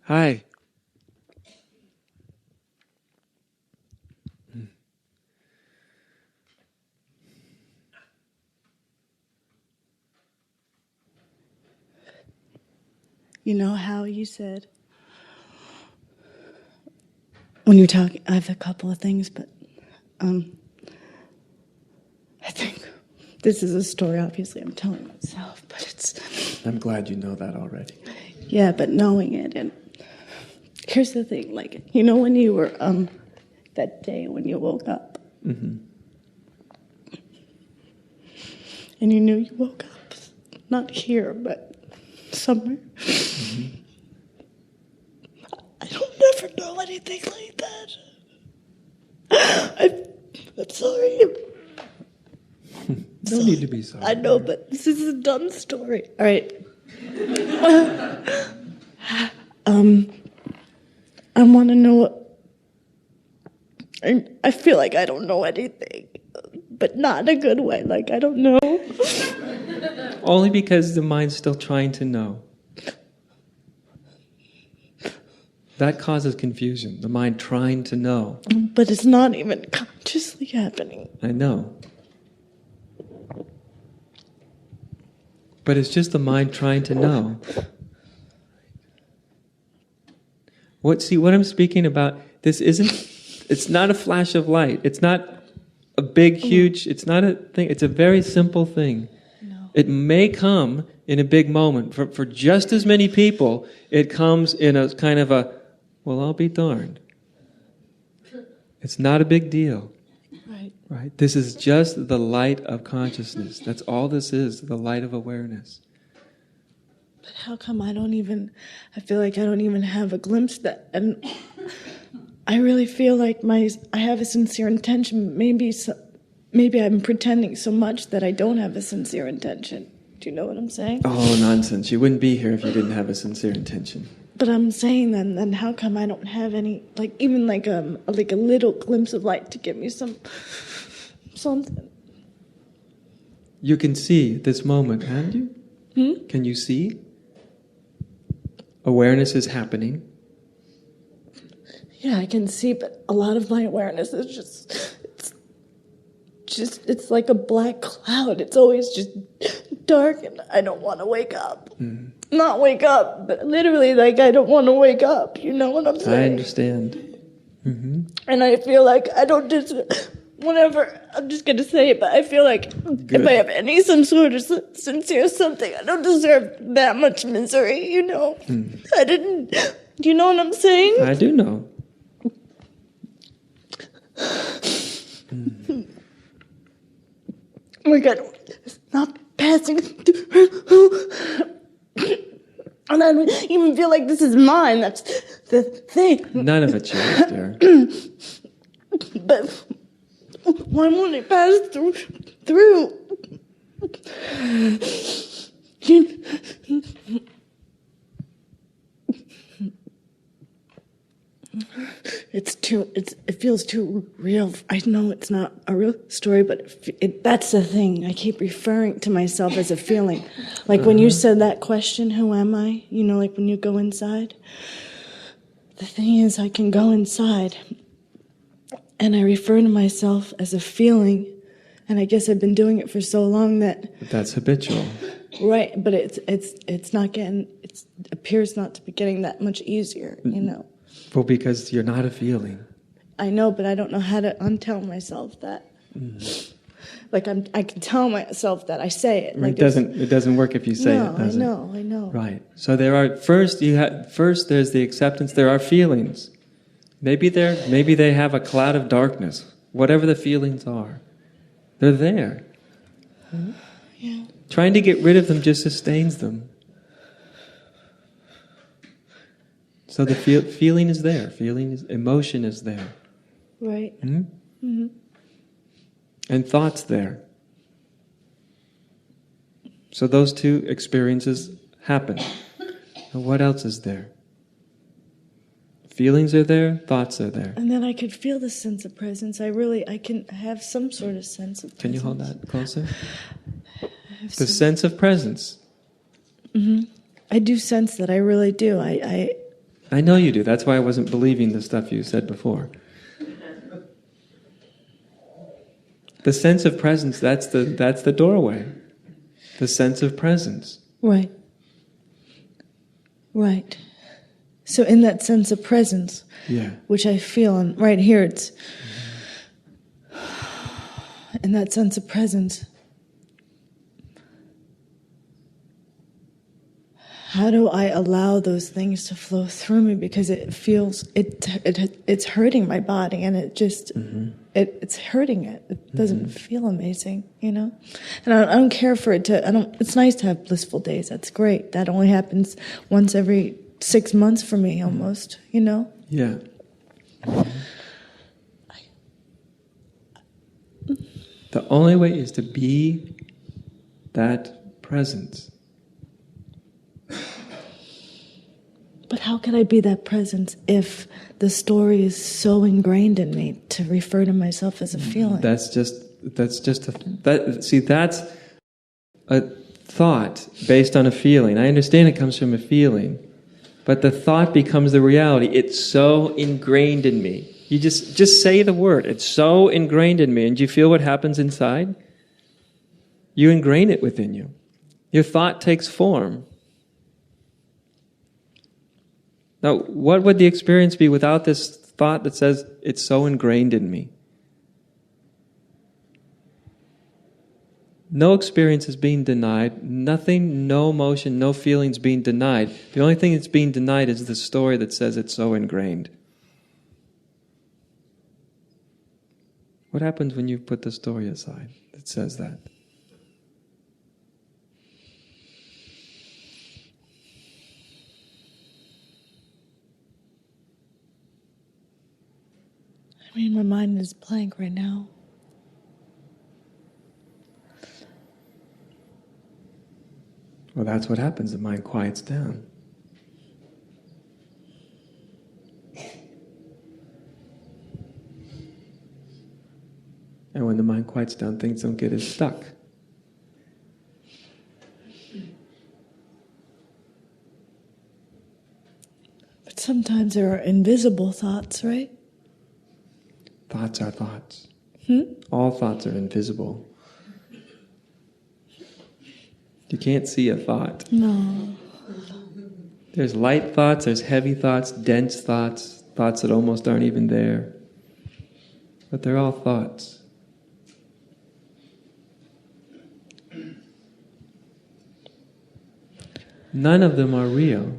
Hi. You know how you said, when you're talking, I have a couple of things, but I think this is a story, obviously I'm telling myself, but it's... I'm glad you know that already. Yeah, but knowing it, and here's the thing, like, you know when you were, that day when you woke up, Mm-hmm. and you knew you woke up, not here, but somewhere. Mm-hmm. I don't never know anything like that. I'm sorry. No need to be sorry. I know, but this is a dumb story. All right. I want to know what... I feel like I don't know anything, but not in a good way. Like, I don't know. Only because the mind's still trying to know. That causes confusion, the mind trying to know. But it's not even consciously happening. I know. But it's just the mind trying to know. What I'm speaking about, it's not a flash of light. It's not a big, huge, it's not a thing. It's a very simple thing. No. It may come in a big moment. For just as many people, it comes in a kind of a, well, I'll be darned. It's not a big deal. Right? This is just the light of consciousness. That's all this is, the light of awareness. But how come I feel like I don't even have a glimpse of that? And I really feel like I have a sincere intention. Maybe I'm pretending so much that I don't have a sincere intention. Do you know what I'm saying? Oh, nonsense. You wouldn't be here if you didn't have a sincere intention. But I'm saying then how come I don't have any, like even like a little glimpse of light to give me something? You can see this moment, haven't you? Can you see? Awareness is happening. Yeah, I can see, but a lot of my awareness is it's like a black cloud. It's always just dark, and I don't want to wake up. Not wake up, but literally, like, I don't want to wake up. You know what I'm saying? I understand. Mm-hmm. And I feel like I don't whenever, I'm just going to say it, but I feel like if I have some sort of sincere something, I don't deserve that much misery, you know? Do you know what I'm saying? I do know. Like, it's not passing through. And I don't even feel like this is mine. That's the thing. None of it's yours, dear. But why won't it pass through? It feels too real. I know it's not a real story, but that's the thing. I keep referring to myself as a feeling. Like when you said that question, who am I? You know, like when you go inside. The thing is, I can go inside, and I refer to myself as a feeling, and I guess I've been doing it for so long that... But that's habitual. Right, but it's not getting... It appears not to be getting that much easier, you know. Well, because you're not a feeling. I know, but I don't know how to untell myself that. Like I can tell myself that. I say it. Like it doesn't work if you say it, does it? I know. Right. So there are first there's the acceptance. There are feelings. Maybe they have a cloud of darkness. Whatever the feelings are, they're there. Yeah. Trying to get rid of them just sustains them. So the feeling is there. Emotion is there. Right. Mm-hmm. And thought's there. So those two experiences happen. And what else is there? Feelings are there, thoughts are there. And then I could feel the sense of presence. I can have some sort of sense of presence. Can you hold that closer? The sense of presence. I do sense that. I really do. I know you do. That's why I wasn't believing the stuff you said before. The sense of presence, that's the doorway. The sense of presence. Right. Right. So in that sense of presence, which I feel, and right here it's, in that sense of presence, how do I allow those things to flow through me? Because it feels, it's hurting my body, and it just, it's hurting it. It doesn't feel amazing, you know? And I don't care for it to, it's nice to have blissful days. That's great. That only happens once every 6 months for me almost, you know? Yeah. The only way is to be that presence. But how can I be that presence if the story is so ingrained in me to refer to myself as a feeling? That's a thought based on a feeling. I understand it comes from a feeling, but the thought becomes the reality. It's so ingrained in me. You just say the word. It's so ingrained in me. And do you feel what happens inside? You ingrain it within you. Your thought takes form. Now, what would the experience be without this thought that says, it's so ingrained in me? No experience is being denied. Nothing, no emotion, no feelings being denied. The only thing that's being denied is the story that says it's so ingrained. What happens when you put the story aside that says that? I mean, my mind is blank right now. Well, that's what happens. The mind quiets down. And when the mind quiets down, things don't get as stuck. But sometimes there are invisible thoughts, right? Thoughts are thoughts. All thoughts are invisible. You can't see a thought. No. There's light thoughts, there's heavy thoughts, dense thoughts, thoughts that almost aren't even there. But they're all thoughts. None of them are real.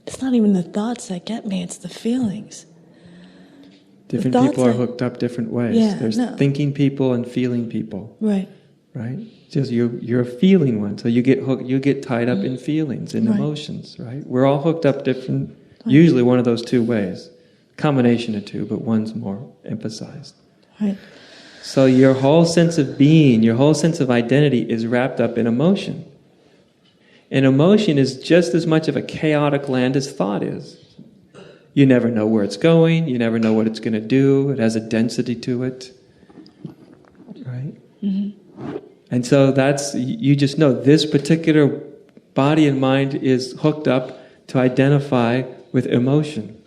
It's not even the thoughts that get me, it's the feelings. Different people are hooked up different ways. Yeah, There's thinking people and feeling people. Right. Right? Just you're a feeling one, so you get hooked, you get tied up in feelings, in emotions, right? We're all hooked up different, usually one of those two ways. Combination of two, but one's more emphasized. Right. So your whole sense of being, your whole sense of identity is wrapped up in emotion. And emotion is just as much of a chaotic land as thought is. You never know where it's going, you never know what it's going to do, it has a density to it. Right? And so you just know this particular body and mind is hooked up to identify with emotion.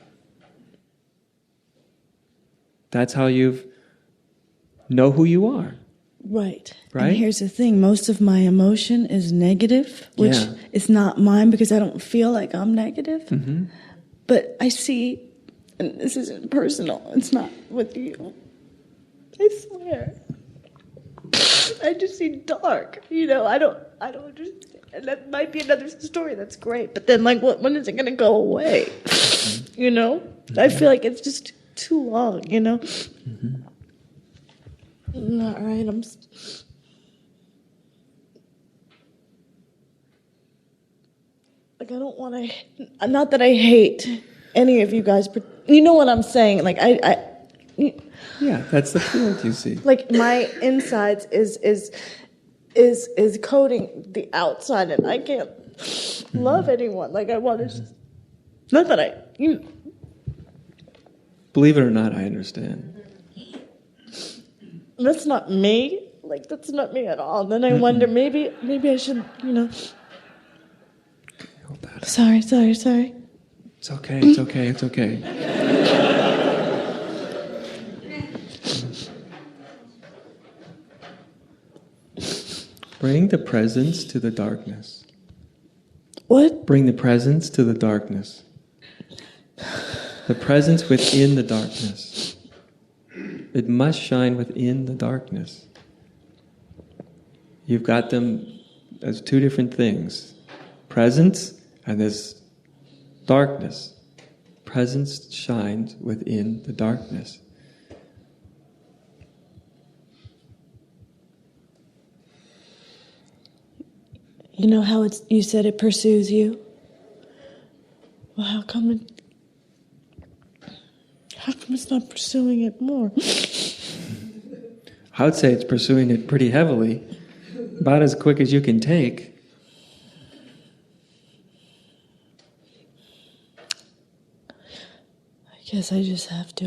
That's how you know who you are. Right. Right? And here's the thing, most of my emotion is negative, which is not mine because I don't feel like I'm negative. But I see, and this isn't personal, it's not with you. I swear. I just see dark, you know, I don't understand. And that might be another story, that's great. But then, like, when is it going to go away? You know? I feel like it's just too long, you know? Not right, like, I don't want to, not that I hate any of you guys, but you know what I'm saying, like, Yeah, that's the field you see. like, my insides is coating the outside, and I can't love anyone, like, I want to, not that Believe it or not, I understand. that's not me, like, that's not me at all, and then I wonder, maybe I should, you know, Sorry. It's okay, it's okay, it's okay. Bring the presence to the darkness. What? Bring the presence to the darkness. The presence within the darkness. It must shine within the darkness. You've got them as two different things. Presence and there's darkness. Presence shines within the darkness. You know how you said it pursues you? Well, how come it's not pursuing it more? I would say it's pursuing it pretty heavily, about as quick as you can take. I guess I just have to